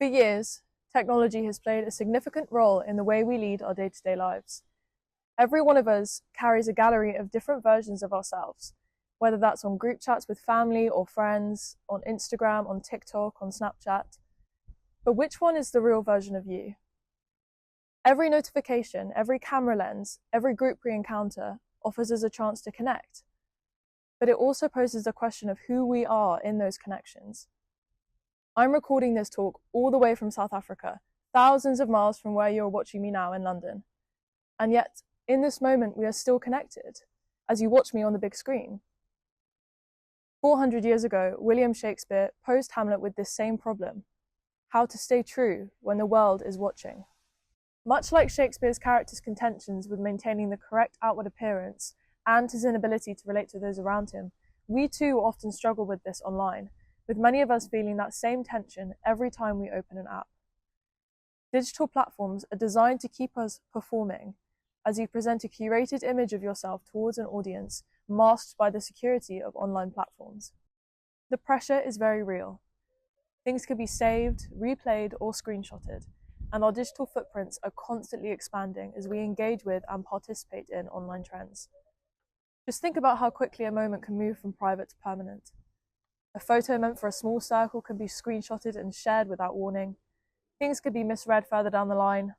For years, technology has played a significant role in the way we lead our day-to-day lives. Every one of us carries a gallery of different versions of ourselves, whether that's on group chats with family or friends, on Instagram, on TikTok, on Snapchat. But which one is the real version of you? Every notification, every camera lens, every group re-encounter offers us a chance to connect. But it also poses the question of who we are in those connections. I'm recording this talk all the way from South Africa, thousands of miles from where you're watching me now in London. And yet, in this moment, we are still connected, as you watch me on the big screen. 400 years ago, William Shakespeare posed Hamlet with this same problem: how to stay true when the world is watching. Much like Shakespeare's character's contentions with maintaining the correct outward appearance and his inability to relate to those around him, we too often struggle with this online, with many of us feeling that same tension every time we open an app. Digital platforms are designed to keep us performing, as you present a curated image of yourself towards an audience, masked by the security of online platforms. The pressure is very real. Things can be saved, replayed, or screenshotted, and our digital footprints are constantly expanding as we engage with and participate in online trends. Just think about how quickly a moment can move from private to permanent. A photo meant for a small circle can be screenshotted and shared without warning. Things could be misread further down the line.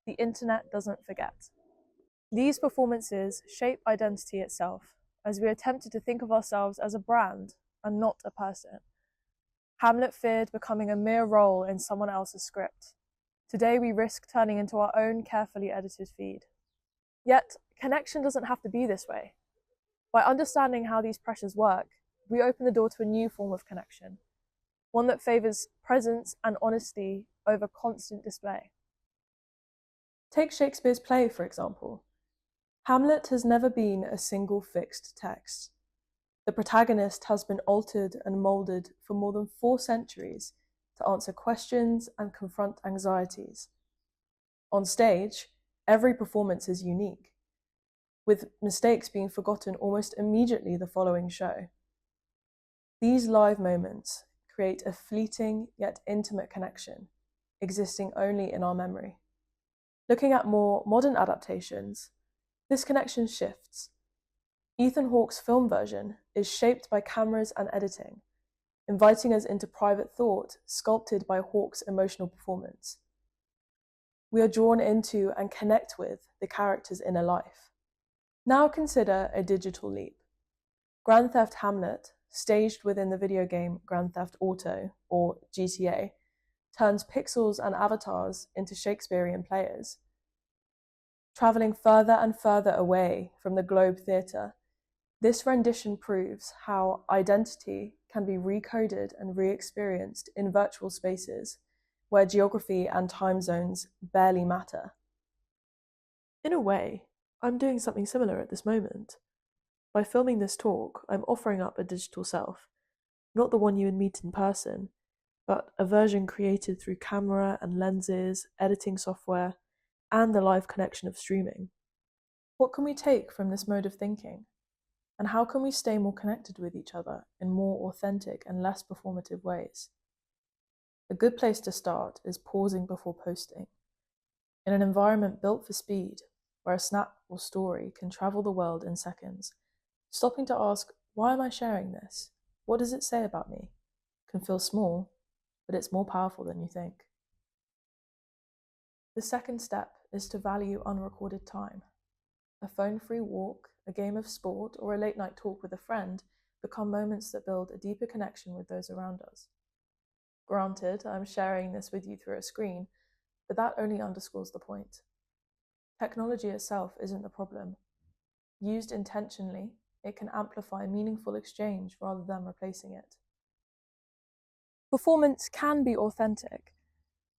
The internet doesn't forget. These performances shape identity itself, as we are tempted to think of ourselves as a brand and not a person. Hamlet feared becoming a mere role in someone else's script. Today we risk turning into our own carefully edited feed. Yet, connection doesn't have to be this way. By understanding how these pressures work, we open the door to a new form of connection, one that favors presence and honesty over constant display. Take Shakespeare's play, for example. Hamlet has never been a single fixed text. The protagonist has been altered and moulded for more than 4 centuries to answer questions and confront anxieties. On stage, every performance is unique, with mistakes being forgotten almost immediately the following show. These live moments create a fleeting yet intimate connection, existing only in our memory. Looking at more modern adaptations, this connection shifts. Ethan Hawke's film version is shaped by cameras and editing, inviting us into private thought sculpted by Hawke's emotional performance. We are drawn into and connect with the character's inner life. Now consider a digital leap. Grand Theft Hamlet, staged within the video game Grand Theft Auto, or GTA, turns pixels and avatars into Shakespearean players. Travelling further and further away from the Globe Theatre, this rendition proves how identity can be recoded and re-experienced in virtual spaces where geography and time zones barely matter. In a way, I'm doing something similar at this moment. By filming this talk, I'm offering up a digital self, not the one you would meet in person, but a version created through camera and lenses, editing software, and the live connection of streaming. What can we take from this mode of thinking? And how can we stay more connected with each other in more authentic and less performative ways? A good place to start is pausing before posting. In an environment built for speed, where a snap or story can travel the world in seconds, stopping to ask, why am I sharing this? What does it say about me? Can feel small, but it's more powerful than you think. The second step is to value unrecorded time. A phone-free walk, a game of sport, or a late-night talk with a friend become moments that build a deeper connection with those around us. Granted, I'm sharing this with you through a screen, but that only underscores the point. Technology itself isn't the problem. Used intentionally, it can amplify meaningful exchange rather than replacing it. Performance can be authentic.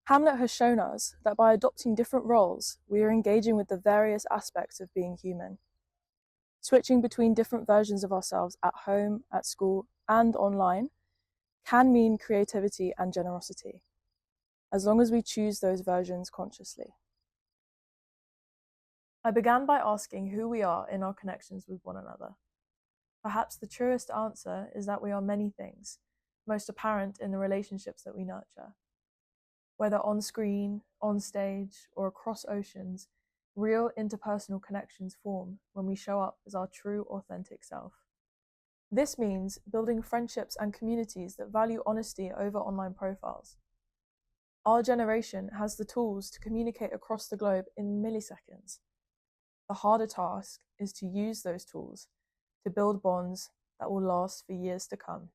Hamlet has shown us that by adopting different roles, we are engaging with the various aspects of being human. Switching between different versions of ourselves at home, at school, and online can mean creativity and generosity, as long as we choose those versions consciously. I began by asking who we are in our connections with one another. Perhaps the truest answer is that we are many things, most apparent in the relationships that we nurture. Whether on screen, on stage, or across oceans, real interpersonal connections form when we show up as our true, authentic self. This means building friendships and communities that value honesty over online profiles. Our generation has the tools to communicate across the globe in milliseconds. The harder task is to use those tools to build bonds that will last for years to come.